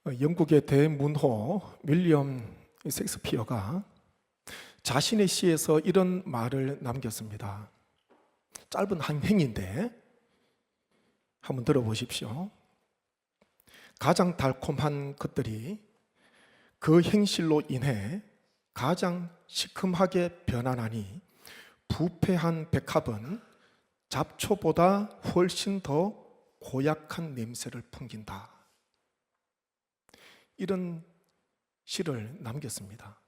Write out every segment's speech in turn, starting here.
영국의 대문호 윌리엄 셰익스피어가 자신의 시에서 이런 말을 남겼습니다. 짧은 한 행인데 한번 들어보십시오. 가장 달콤한 것들이 그 행실로 인해 가장 시큼하게 변하나니 부패한 백합은 잡초보다 훨씬 더 고약한 냄새를 풍긴다. 이런 시를 남겼습니다.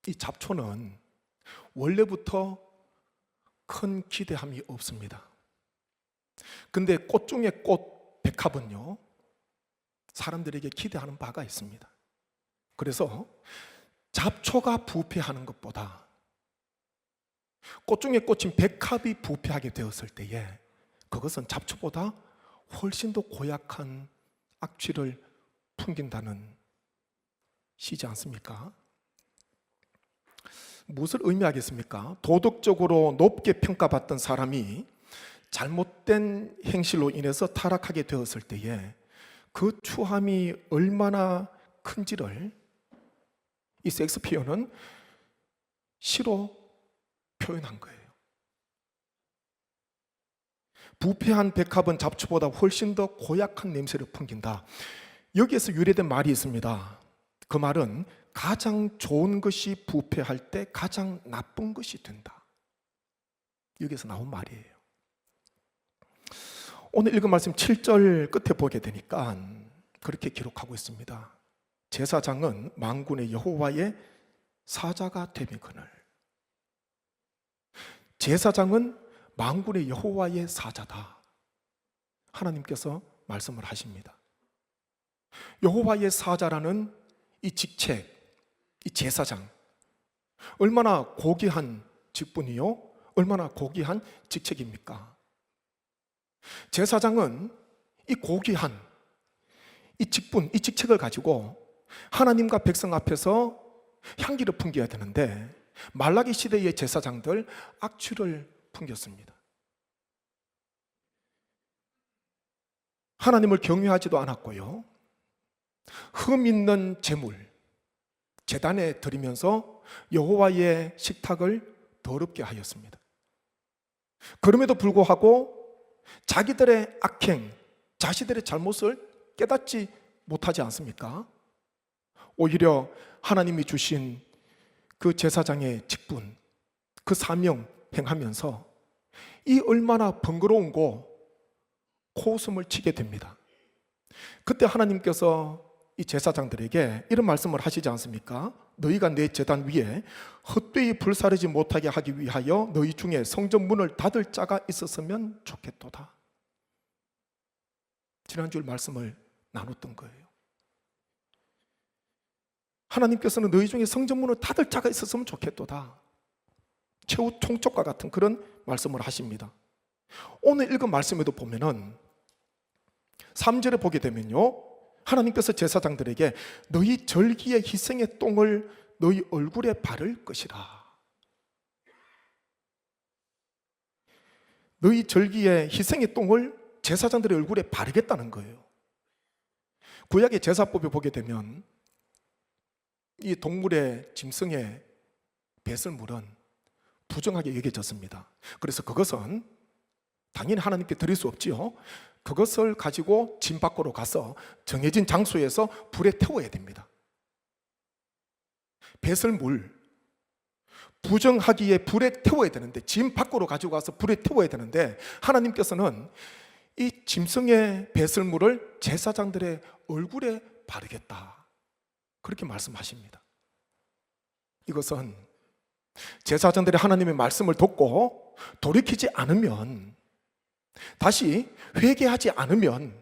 이 잡초는 원래부터 큰 기대함이 없습니다. 근데 꽃 중에 꽃 백합은요, 사람들에게 기대하는 바가 있습니다. 그래서 잡초가 부패하는 것보다 꽃 중에 꽃인 백합이 부패하게 되었을 때에 그것은 잡초보다 훨씬 더 고약한 악취를 풍긴다는 시지 않습니까? 무엇을 의미하겠습니까? 도덕적으로 높게 평가받던 사람이 잘못된 행실로 인해서 타락하게 되었을 때에 그 추함이 얼마나 큰지를 이 셰익스피어는 시로 표현한 거예요. 부패한 백합은 잡초보다 훨씬 더 고약한 냄새를 풍긴다. 여기에서 유래된 말이 있습니다. 그 말은 가장 좋은 것이 부패할 때 가장 나쁜 것이 된다. 여기에서 나온 말이에요. 오늘 읽은 말씀 7절 끝에 보게 되니까 그렇게 기록하고 있습니다. 제사장은 만군의 여호와의 사자가 되미거늘. 제사장은 만군의 여호와의 사자다. 하나님께서 말씀을 하십니다. 여호와의 사자라는 이 직책, 이 제사장, 얼마나 고귀한 직분이요, 얼마나 고귀한 직책입니까? 제사장은 이 고귀한 이 직분, 이 직책을 가지고 하나님과 백성 앞에서 향기를 풍겨야 되는데 말라기 시대의 제사장들 악취를 풍겼습니다. 하나님을 경외하지도 않았고요, 흠 있는 제물 제단에 드리면서 여호와의 식탁을 더럽게 하였습니다. 그럼에도 불구하고 자기들의 악행, 자신들의 잘못을 깨닫지 못하지 않습니까? 오히려 하나님이 주신 그 제사장의 직분, 그 사명 행하면서 이 얼마나 번거로운고 코웃음을 치게 됩니다. 그때 하나님께서 이 제사장들에게 이런 말씀을 하시지 않습니까? 너희가 내 제단 위에 헛되이 불사르지 못하게 하기 위하여 너희 중에 성전 문을 닫을 자가 있었으면 좋겠도다. 지난주에 말씀을 나눴던 거예요. 하나님께서는 너희 중에 성전 문을 닫을 자가 있었으면 좋겠도다. 최후 총적과 같은 그런 말씀을 하십니다. 오늘 읽은 말씀에도 보면은 3절에 보게 되면요, 하나님께서 제사장들에게 너희 절기의 희생의 똥을 너희 얼굴에 바를 것이라. 너희 절기의 희생의 똥을 제사장들의 얼굴에 바르겠다는 거예요. 구약의 제사법에 보게 되면 이 동물의 짐승의 배설물은 부정하게 여겨졌습니다. 그래서 그것은 당연히 하나님께 드릴 수 없지요. 그것을 가지고 진 밖으로 가서 정해진 장소에서 불에 태워야 됩니다. 배설물 부정하기에 불에 태워야 되는데, 진 밖으로 가지고 가서 불에 태워야 되는데 하나님께서는 이 짐승의 배설물을 제사장들의 얼굴에 바르겠다, 그렇게 말씀하십니다. 이것은 제사장들이 하나님의 말씀을 듣고 돌이키지 않으면, 다시 회개하지 않으면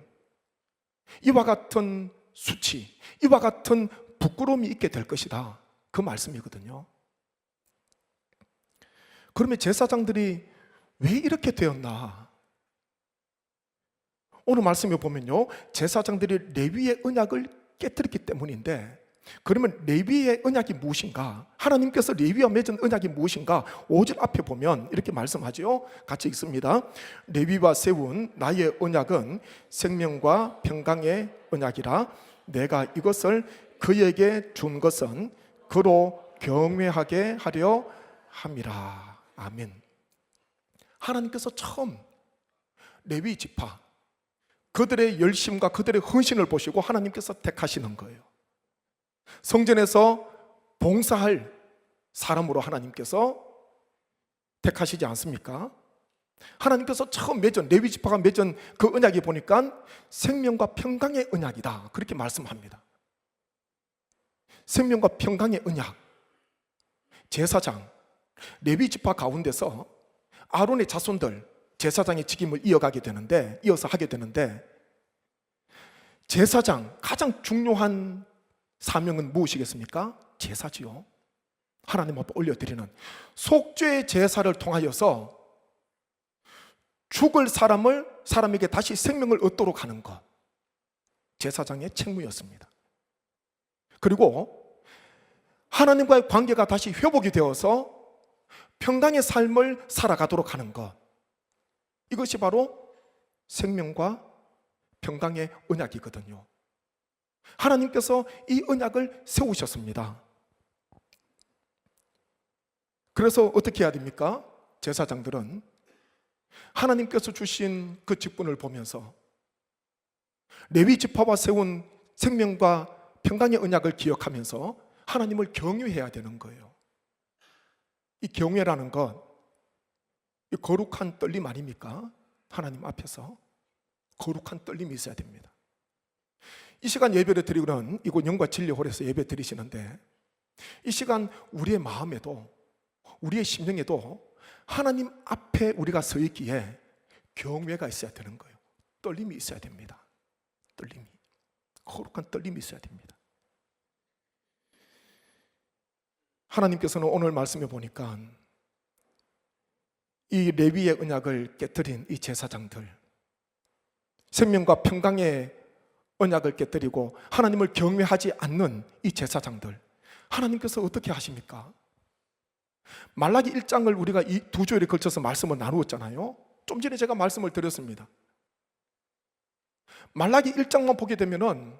이와 같은 수치, 이와 같은 부끄러움이 있게 될 것이다, 그 말씀이거든요. 그러면 제사장들이 왜 이렇게 되었나? 오늘 말씀에 보면요, 제사장들이 레위의 언약을 깨뜨렸기 때문인데, 그러면 레위의 언약이 무엇인가? 하나님께서 레위와 맺은 언약이 무엇인가? 5절 앞에 보면 이렇게 말씀하죠. 같이 읽습니다. 레위와 세운 나의 언약은 생명과 평강의 언약이라. 내가 이것을 그에게 준 것은 그로 경외하게 하려 함이라. 아멘. 하나님께서 처음 레위 지파, 그들의 열심과 그들의 헌신을 보시고 하나님께서 택하시는 거예요. 성전에서 봉사할 사람으로 하나님께서 택하시지 않습니까? 하나님께서 처음 맺은, 레위 지파가 맺은 그 언약이 보니까 생명과 평강의 언약이다, 그렇게 말씀합니다. 생명과 평강의 언약. 제사장, 레위 지파 가운데서 아론의 자손들, 제사장의 직임을 이어서 하게 되는데, 제사장 가장 중요한 사명은 무엇이겠습니까? 제사지요. 하나님 앞에 올려드리는 속죄의 제사를 통하여서 죽을 사람에게 다시 생명을 얻도록 하는 것, 제사장의 책무였습니다. 그리고 하나님과의 관계가 다시 회복이 되어서 평강의 삶을 살아가도록 하는 것, 이것이 바로 생명과 평강의 언약이거든요. 하나님께서 이 언약을 세우셨습니다. 그래서 어떻게 해야 됩니까? 제사장들은 하나님께서 주신 그 직분을 보면서 레위 지파와 세운 생명과 평강의 언약을 기억하면서 하나님을 경외해야 되는 거예요. 이 경외라는 것, 이 거룩한 떨림 아닙니까? 하나님 앞에서 거룩한 떨림이 있어야 됩니다. 이 시간 예배를 드리고는 이곳 영과 진리홀에서 예배 드리시는데, 이 시간 우리의 마음에도, 우리의 심령에도 하나님 앞에 우리가 서 있기에 경외가 있어야 되는 거예요. 떨림이 있어야 됩니다. 떨림이, 거룩한 떨림이 있어야 됩니다. 하나님께서는 오늘 말씀해 보니까 이 레위의 언약을 깨뜨린 이 제사장들, 생명과 평강의 언약을 깨뜨리고 하나님을 경외하지 않는 이 제사장들, 하나님께서 어떻게 하십니까? 말라기 1장을 우리가 이 두 주일에 걸쳐서 말씀을 나누었잖아요. 좀 전에 제가 말씀을 드렸습니다. 말라기 1장만 보게 되면은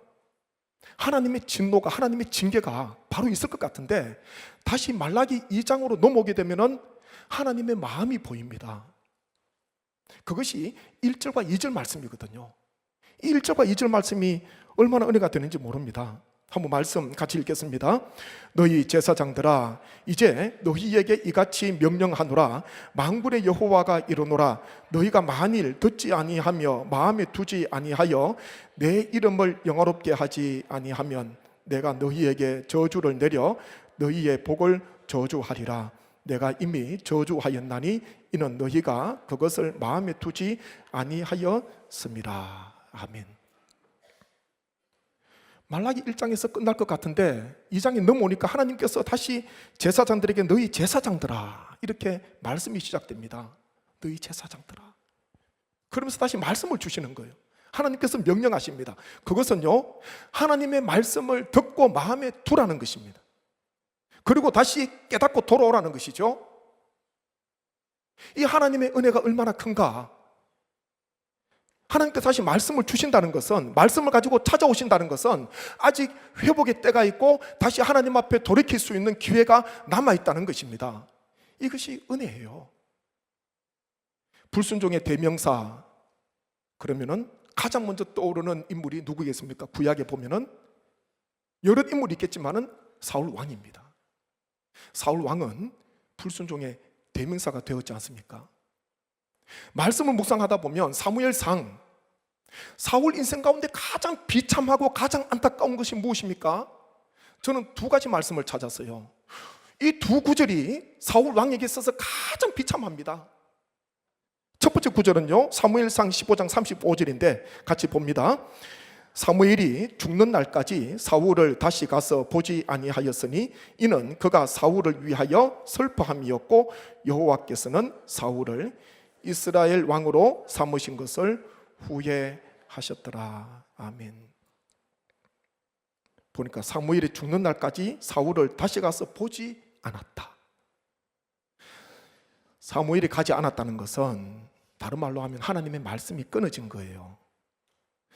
하나님의 진노가, 하나님의 징계가 바로 있을 것 같은데, 다시 말라기 2장으로 넘어오게 되면은 하나님의 마음이 보입니다. 그것이 1절과 2절 말씀이거든요. 이 1절과 2절 말씀이 얼마나 은혜가 되는지 모릅니다. 한번 말씀 같이 읽겠습니다. 너희 제사장들아, 이제 너희에게 이같이 명령하노라. 만군의 여호와가 이르노라. 너희가 만일 듣지 아니하며 마음에 두지 아니하여 내 이름을 영화롭게 하지 아니하면 내가 너희에게 저주를 내려 너희의 복을 저주하리라. 내가 이미 저주하였나니 이는 너희가 그것을 마음에 두지 아니하였음이라. 아멘. 말라기 1장에서 끝날 것 같은데 2장에 넘어오니까 하나님께서 다시 제사장들에게 너희 제사장들아, 이렇게 말씀이 시작됩니다. 너희 제사장들아. 그러면서 다시 말씀을 주시는 거예요. 하나님께서 명령하십니다. 그것은요, 하나님의 말씀을 듣고 마음에 두라는 것입니다. 그리고 다시 깨닫고 돌아오라는 것이죠. 이 하나님의 은혜가 얼마나 큰가. 하나님께서 다시 말씀을 주신다는 것은, 말씀을 가지고 찾아오신다는 것은 아직 회복의 때가 있고 다시 하나님 앞에 돌이킬 수 있는 기회가 남아있다는 것입니다. 이것이 은혜예요. 불순종의 대명사, 그러면은 가장 먼저 떠오르는 인물이 누구겠습니까? 구약에 보면은 여러 인물이 있겠지만은 사울 왕입니다. 사울 왕은 불순종의 대명사가 되었지 않습니까? 말씀을 묵상하다 보면 사무엘상, 사울 인생 가운데 가장 비참하고 가장 안타까운 것이 무엇입니까? 저는 두 가지 말씀을 찾았어요. 이 두 구절이 사울 왕에게 있어서 가장 비참합니다. 첫 번째 구절은요, 사무엘상 15장 35절인데 같이 봅니다. 사무엘이 죽는 날까지 사울을 다시 가서 보지 아니하였으니 이는 그가 사울을 위하여 슬퍼함이었고 여호와께서는 사울을 이스라엘 왕으로 삼으신 것을 후회하셨더라. 아멘. 보니까 사무엘이 죽는 날까지 사울을 다시 가서 보지 않았다. 사무엘이 가지 않았다는 것은 다른 말로 하면 하나님의 말씀이 끊어진 거예요.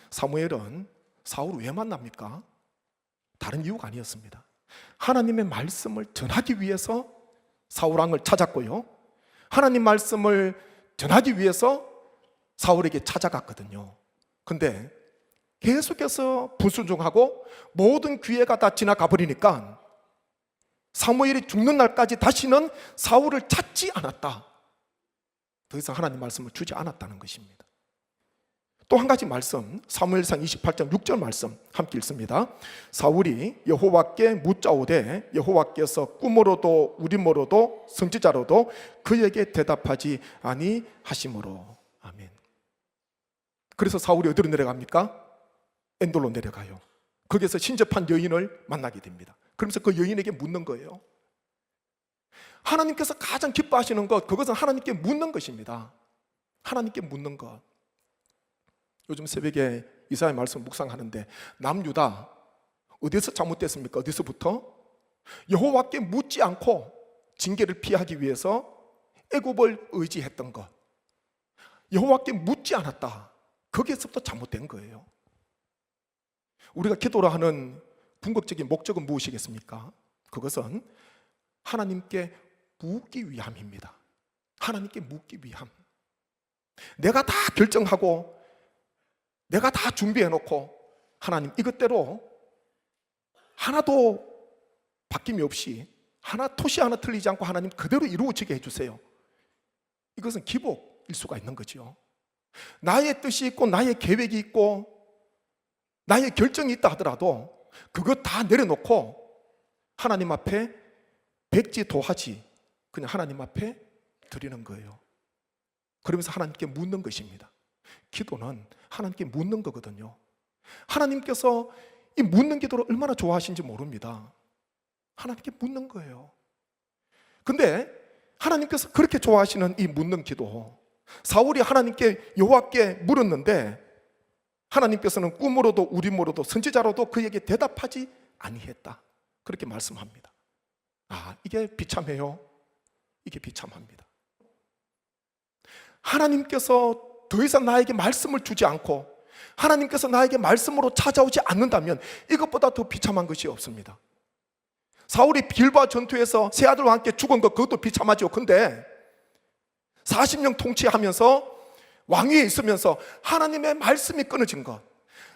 사무엘은 사울을 왜 만납니까? 다른 이유가 아니었습니다. 하나님의 말씀을 전하기 위해서 사울왕을 찾았고요, 하나님 말씀을 전하기 위해서 사울에게 찾아갔거든요. 근데 계속해서 불순종하고 모든 기회가 다 지나가 버리니까 사무엘이 죽는 날까지 다시는 사울을 찾지 않았다. 더 이상 하나님 말씀을 주지 않았다는 것입니다. 또 한 가지 말씀, 사무엘상 28장 6절 말씀 함께 읽습니다. 사울이 여호와께 묻자오되 여호와께서 꿈으로도 우림으로도 선지자로도 그에게 대답하지 아니하심으로. 아멘. 그래서 사울이 어디로 내려갑니까? 엔돌로 내려가요. 거기서 신접한 여인을 만나게 됩니다. 그러면서 그 여인에게 묻는 거예요. 하나님께서 가장 기뻐하시는 것, 그것은 하나님께 묻는 것입니다. 하나님께 묻는 것. 요즘 새벽에 이사야의 말씀 묵상하는데 남유다 어디서 잘못됐습니까? 어디서부터? 여호와께 묻지 않고 징계를 피하기 위해서 애굽을 의지했던 것, 여호와께 묻지 않았다. 거기에서부터 잘못된 거예요. 우리가 기도를 하는 궁극적인 목적은 무엇이겠습니까? 그것은 하나님께 묻기 위함입니다. 하나님께 묻기 위함. 내가 다 결정하고 내가 다 준비해놓고 하나님 이것대로 하나도 바뀜이 없이 토시 하나 틀리지 않고 하나님 그대로 이루어지게 해주세요. 이것은 기복일 수가 있는 거죠. 나의 뜻이 있고 나의 계획이 있고 나의 결정이 있다 하더라도 그것 다 내려놓고 하나님 앞에 백지도하지 그냥 하나님 앞에 드리는 거예요. 그러면서 하나님께 묻는 것입니다. 기도는 하나님께 묻는 거거든요. 하나님께서 이 묻는 기도를 얼마나 좋아하시는지 모릅니다. 하나님께 묻는 거예요. 근데 하나님께서 그렇게 좋아하시는 이 묻는 기도, 사울이 하나님께 여호와께 물었는데 하나님께서는 꿈으로도 우림으로도 선지자로도 그에게 대답하지 아니했다. 그렇게 말씀합니다. 이게 비참해요. 이게 비참합니다. 하나님께서 더 이상 나에게 말씀을 주지 않고 하나님께서 나에게 말씀으로 찾아오지 않는다면 이것보다 더 비참한 것이 없습니다. 사울이 빌보아 전투에서 세 아들과 함께 죽은 것, 그것도 비참하죠. 근데 40년 통치하면서 왕위에 있으면서 하나님의 말씀이 끊어진 것,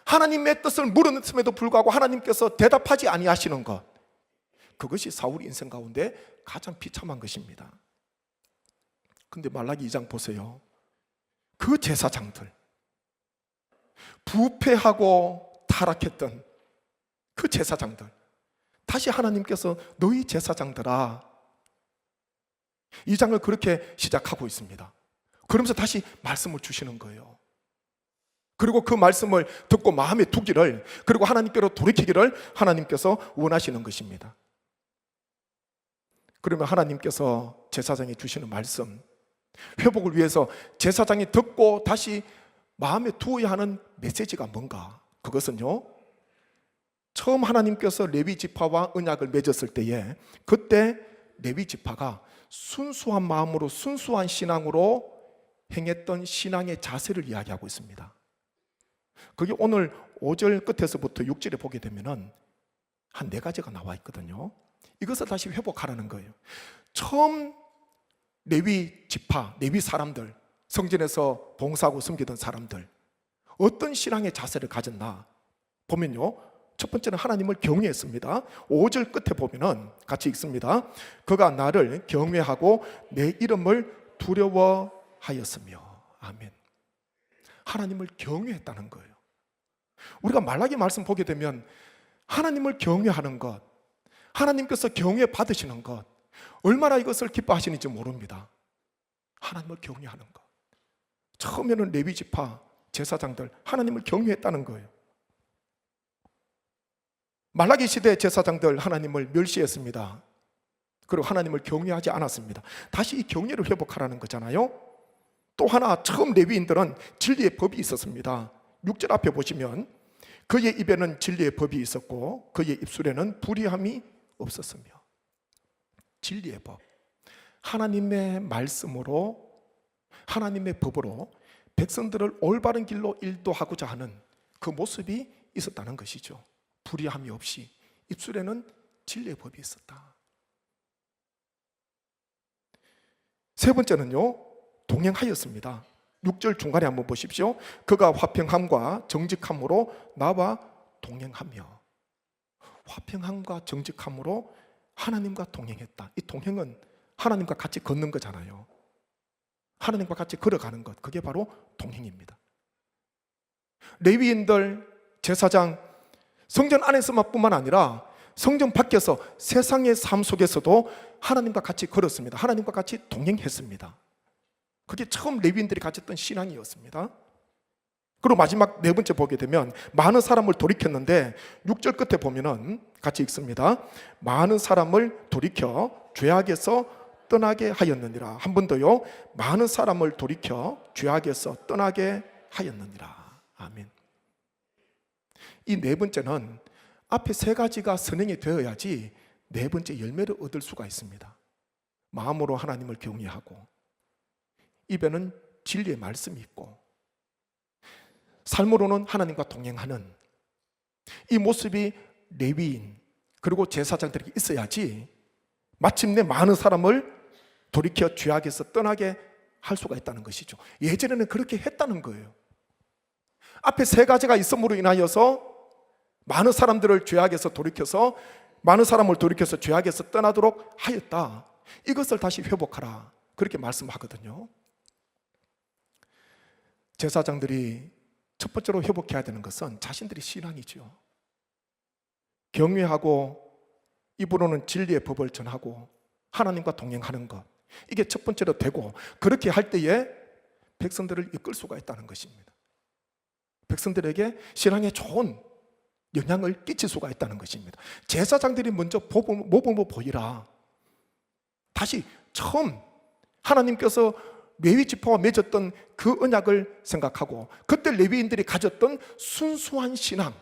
하나님의 뜻을 물었음에도 불구하고 하나님께서 대답하지 아니하시는 것, 그것이 사울 인생 가운데 가장 비참한 것입니다. 근데 말라기 2장 보세요. 그 제사장들, 부패하고 타락했던 그 제사장들, 다시 하나님께서 너희 제사장들아, 이 장을 그렇게 시작하고 있습니다. 그러면서 다시 말씀을 주시는 거예요. 그리고 그 말씀을 듣고 마음에 두기를, 그리고 하나님께로 돌이키기를 하나님께서 원하시는 것입니다. 그러면 하나님께서 제사장이 주시는 말씀, 회복을 위해서 제사장이 듣고 다시 마음에 두어야 하는 메시지가 뭔가? 그것은요, 처음 하나님께서 레위 지파와 언약을 맺었을 때에 그때 레위 지파가 순수한 마음으로 순수한 신앙으로 행했던 신앙의 자세를 이야기하고 있습니다. 그게 오늘 5절 끝에서부터 6절에 보게 되면은 한 4가지가 나와 있거든요. 이것을 다시 회복하라는 거예요. 처음 레위 지파, 레위 사람들, 성전에서 봉사하고 섬기던 사람들, 어떤 신앙의 자세를 가졌나 보면요, 첫 번째는 하나님을 경외했습니다. 5절 끝에 보면은 같이 읽습니다. 그가 나를 경외하고 내 이름을 두려워하였으며. 아멘. 하나님을 경외했다는 거예요. 우리가 말라기 말씀 보게 되면 하나님을 경외하는 것, 하나님께서 경외 받으시는 것, 얼마나 이것을 기뻐하시는지 모릅니다. 하나님을 경외하는 것. 처음에는 레위 지파 제사장들 하나님을 경외했다는 거예요. 말라기 시대 제사장들 하나님을 멸시했습니다. 그리고 하나님을 경외하지 않았습니다. 다시 이 경외를 회복하라는 거잖아요. 또 하나, 처음 레위인들은 진리의 법이 있었습니다. 6절 앞에 보시면 그의 입에는 진리의 법이 있었고 그의 입술에는 불의함이 없었으며. 진리의 법, 하나님의 말씀으로, 하나님의 법으로 백성들을 올바른 길로 인도하고자 하는 그 모습이 있었다는 것이죠. 불의함이 없이 입술에는 진리의 법이 있었다. 세 번째는요, 동행하였습니다. 6절 중간에 한번 보십시오. 그가 화평함과 정직함으로 나와 동행하며. 화평함과 정직함으로 하나님과 동행했다. 이 동행은 하나님과 같이 걷는 거잖아요. 하나님과 같이 걸어가는 것, 그게 바로 동행입니다. 레위인들, 제사장, 성전 안에서만 뿐만 아니라 성전 밖에서 세상의 삶 속에서도 하나님과 같이 걸었습니다. 하나님과 같이 동행했습니다. 그게 처음 레위인들이 가졌던 신앙이었습니다. 그리고 마지막 네 번째 보게 되면 많은 사람을 돌이켰는데 6절 끝에 보면은 같이 읽습니다. 많은 사람을 돌이켜 죄악에서 떠나게 하였느니라. 한 번 더요. 많은 사람을 돌이켜 죄악에서 떠나게 하였느니라. 아멘. 이 네 번째는 앞에 세 가지가 선행이 되어야지 네 번째 열매를 얻을 수가 있습니다. 마음으로 하나님을 경외하고, 입에는 진리의 말씀이 있고, 삶으로는 하나님과 동행하는 이 모습이 레위인 그리고 제사장들에게 있어야지 마침내 많은 사람을 돌이켜 죄악에서 떠나게 할 수가 있다는 것이죠. 예전에는 그렇게 했다는 거예요. 앞에 세 가지가 있음으로 인하여서 많은 사람들을 죄악에서 돌이켜서, 많은 사람을 돌이켜서 죄악에서 떠나도록 하였다. 이것을 다시 회복하라, 그렇게 말씀하거든요. 제사장들이 첫 번째로 회복해야 되는 것은 자신들의 신앙이죠. 경외하고 입으로는 진리의 법을 전하고 하나님과 동행하는 것, 이게 첫 번째로 되고, 그렇게 할 때에 백성들을 이끌 수가 있다는 것입니다. 백성들에게 신앙에 좋은 영향을 끼칠 수가 있다는 것입니다. 제사장들이 먼저 모범을 보이라. 다시 처음 하나님께서 레위 지파와 맺었던 그 언약을 생각하고 그때 레위인들이 가졌던 순수한 신앙,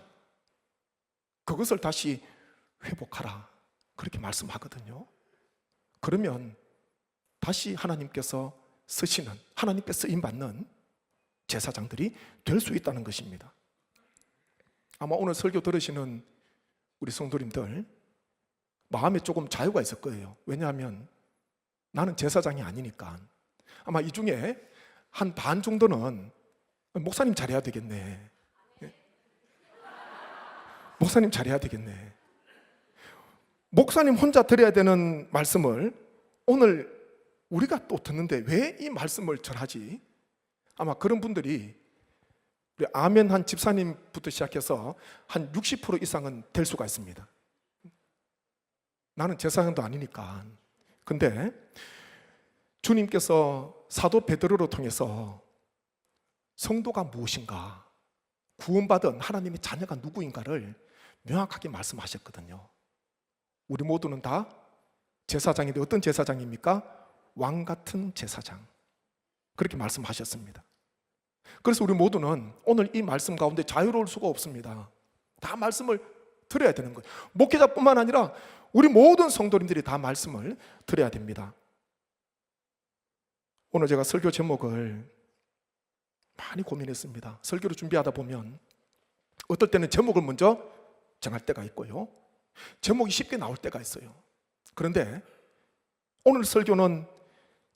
그것을 다시 회복하라, 그렇게 말씀하거든요. 그러면 다시 하나님께서 쓰시는, 하나님께 쓰임받는 제사장들이 될 수 있다는 것입니다. 아마 오늘 설교 들으시는 우리 성도님들 마음에 조금 자유가 있을 거예요. 왜냐하면 나는 제사장이 아니니까. 아마 이 중에 한 반 정도는 목사님 잘해야 되겠네, 목사님 잘해야 되겠네, 목사님 혼자 드려야 되는 말씀을 오늘 우리가 또 듣는데 왜 이 말씀을 전하지? 아마 그런 분들이 우리 아멘 한 집사님부터 시작해서 한 60% 이상은 될 수가 있습니다. 나는 제사장도 아니니까. 근데 주님께서 사도 베드로를 통해서 성도가 무엇인가, 구원받은 하나님의 자녀가 누구인가를 명확하게 말씀하셨거든요. 우리 모두는 다 제사장인데 어떤 제사장입니까? 왕 같은 제사장, 그렇게 말씀하셨습니다. 그래서 우리 모두는 오늘 이 말씀 가운데 자유로울 수가 없습니다. 다 말씀을 들어야 되는 거예요. 목회자뿐만 아니라 우리 모든 성도님들이 다 말씀을 들어야 됩니다. 오늘 제가 설교 제목을 많이 고민했습니다. 설교를 준비하다 보면 어떨 때는 제목을 먼저 정할 때가 있고요, 제목이 쉽게 나올 때가 있어요. 그런데 오늘 설교는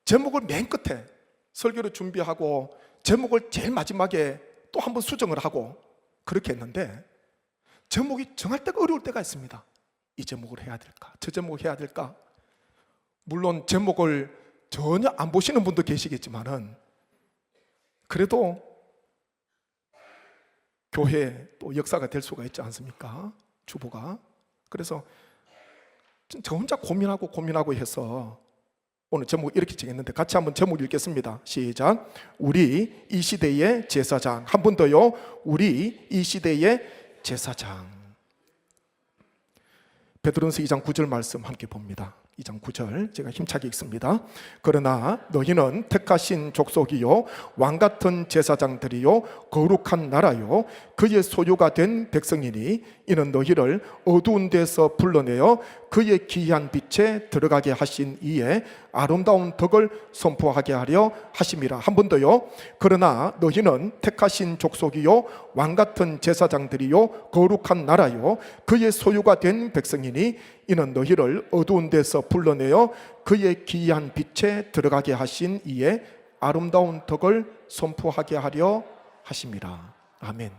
제목을 맨 끝에, 설교를 준비하고 제목을 제일 마지막에 또 한 번 수정을 하고 그렇게 했는데, 제목이 정할 때가 어려울 때가 있습니다. 이 제목을 해야 될까, 저 제목을 해야 될까. 물론 제목을 전혀 안 보시는 분도 계시겠지만은 그래도 교회 또 역사가 될 수가 있지 않습니까? 주보가. 그래서 저 혼자 고민하고 해서 오늘 제목 이렇게 정했는데, 같이 한번 제목 읽겠습니다. 시작. 우리 이 시대의 제사장. 한 번 더요. 우리 이 시대의 제사장. 베드로전서 2장 9절 말씀 함께 봅니다. 2장 9절 제가 힘차게 읽습니다. 그러나 너희는 택하신 족속이요 왕같은 제사장들이요 거룩한 나라요 그의 소유가 된 백성이니 이는 너희를 어두운 데서 불러내어 그의 귀한 빛에 들어가게 하신 이에 아름다운 덕을 선포하게 하려 하심이라. 한 번 더요. 그러나 너희는 택하신 족속이요 왕같은 제사장들이요 거룩한 나라요 그의 소유가 된 백성이니 이는 너희를 어두운 데서 불러내어 그의 기이한 빛에 들어가게 하신 이에 아름다운 덕을 선포하게 하려 하심이라. 아멘.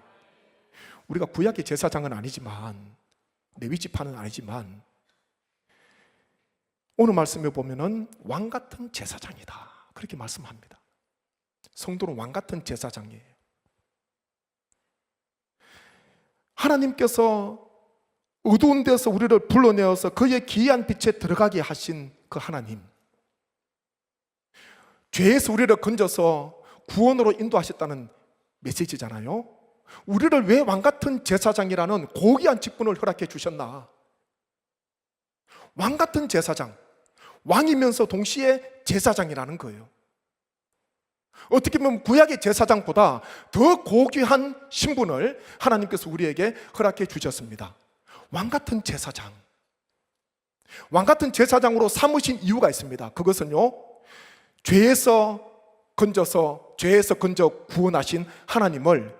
우리가 구약의 제사장은 아니지만, 레위 지파는 아니지만 오늘 말씀에 보면은 왕같은 제사장이다 그렇게 말씀합니다. 성도는 왕같은 제사장이에요. 하나님께서 어두운 데서 우리를 불러내어서 그의 기이한 빛에 들어가게 하신 그 하나님, 죄에서 우리를 건져서 구원으로 인도하셨다는 메시지잖아요. 우리를 왜 왕같은 제사장이라는 고귀한 직분을 허락해 주셨나? 왕같은 제사장, 왕이면서 동시에 제사장이라는 거예요. 어떻게 보면 구약의 제사장보다 더 고귀한 신분을 하나님께서 우리에게 허락해 주셨습니다. 왕같은 제사장, 왕같은 제사장으로 삼으신 이유가 있습니다. 그것은요, 죄에서 건져 구원하신 하나님을,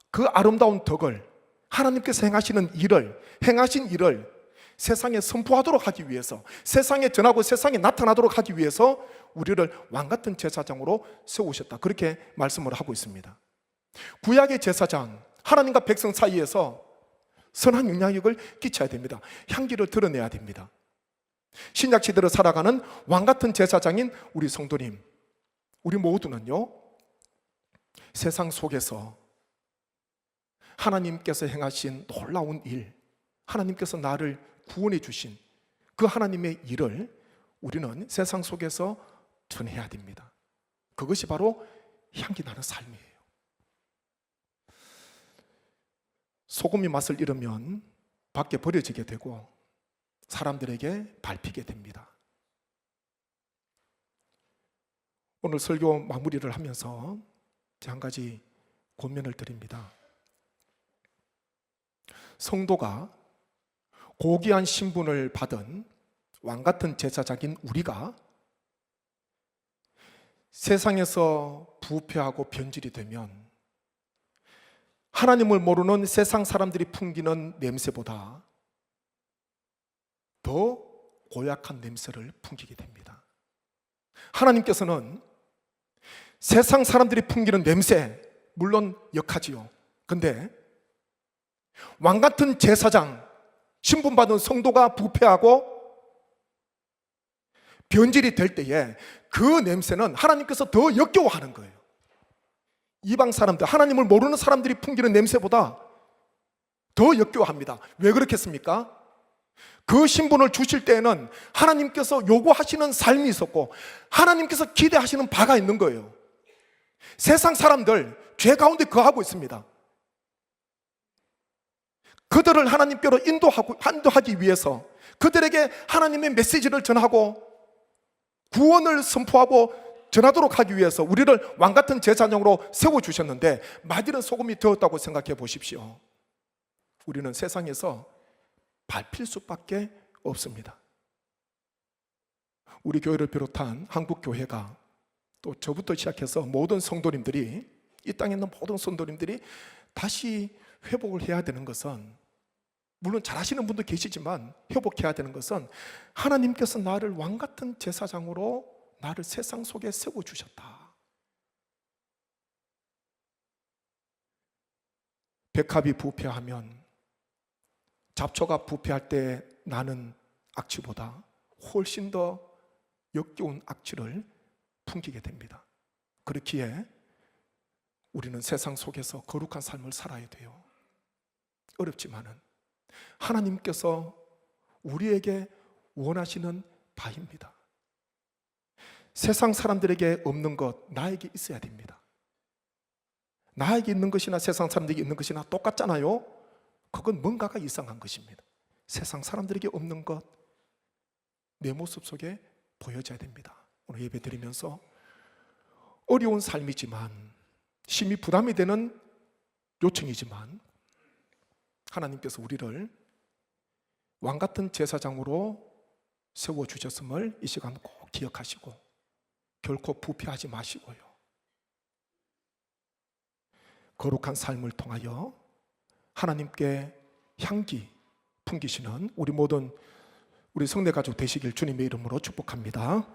그 아름다운 덕을, 하나님께서 행하신 일을 세상에 선포하도록 하기 위해서, 세상에 전하고 세상에 나타나도록 하기 위해서 우리를 왕같은 제사장으로 세우셨다 그렇게 말씀을 하고 있습니다. 구약의 제사장, 하나님과 백성 사이에서 선한 영향력을 끼쳐야 됩니다. 향기를 드러내야 됩니다. 신약 시대를 살아가는 왕같은 제사장인 우리 성도님, 우리 모두는요, 세상 속에서 하나님께서 행하신 놀라운 일, 하나님께서 나를 구원해 주신 그 하나님의 일을 우리는 세상 속에서 전해야 됩니다. 그것이 바로 향기 나는 삶이에요. 소금이 맛을 잃으면 밖에 버려지게 되고 사람들에게 밟히게 됩니다. 오늘 설교 마무리를 하면서 한 가지 권면을 드립니다. 성도가 고귀한 신분을 받은 왕같은 제사장인 우리가 세상에서 부패하고 변질이 되면 하나님을 모르는 세상 사람들이 풍기는 냄새보다 더 고약한 냄새를 풍기게 됩니다. 하나님께서는 세상 사람들이 풍기는 냄새 물론 역하지요. 근데 왕같은 제사장, 신분받은 성도가 부패하고 변질이 될 때에 그 냄새는 하나님께서 더 역겨워하는 거예요. 이방 사람들, 하나님을 모르는 사람들이 풍기는 냄새보다 더 역겨워합니다. 왜 그렇겠습니까? 그 신분을 주실 때에는 하나님께서 요구하시는 삶이 있었고 하나님께서 기대하시는 바가 있는 거예요. 세상 사람들 죄 가운데 거하고 있습니다. 그들을 하나님께로 인도하기 위해서, 그들에게 하나님의 메시지를 전하고 구원을 선포하고 전하도록 하기 위해서 우리를 왕같은 제사장으로 세워주셨는데 마디는 소금이 되었다고 생각해 보십시오. 우리는 세상에서 밟힐 수밖에 없습니다. 우리 교회를 비롯한 한국 교회가, 또 저부터 시작해서 모든 성도님들이, 이 땅에 있는 모든 성도님들이 다시 회복을 해야 되는 것은, 물론 잘하시는 분도 계시지만 회복해야 되는 것은 하나님께서 나를 왕같은 제사장으로 나를 세상 속에 세워주셨다. 백합이 부패하면, 잡초가 부패할 때 나는 악취보다 훨씬 더 역겨운 악취를 풍기게 됩니다. 그렇기에 우리는 세상 속에서 거룩한 삶을 살아야 돼요. 어렵지만은 하나님께서 우리에게 원하시는 바입니다. 세상 사람들에게 없는 것 나에게 있어야 됩니다. 나에게 있는 것이나 세상 사람들에게 있는 것이나 똑같잖아요. 그건 뭔가가 이상한 것입니다. 세상 사람들에게 없는 것 내 모습 속에 보여져야 됩니다. 오늘 예배 드리면서 어려운 삶이지만 심히 부담이 되는 요청이지만 하나님께서 우리를 왕같은 제사장으로 세워주셨음을 이 시간 꼭 기억하시고 결코 부패하지 마시고요, 거룩한 삶을 통하여 하나님께 향기 풍기시는 우리 모든 우리 성대 가족 되시길 주님의 이름으로 축복합니다.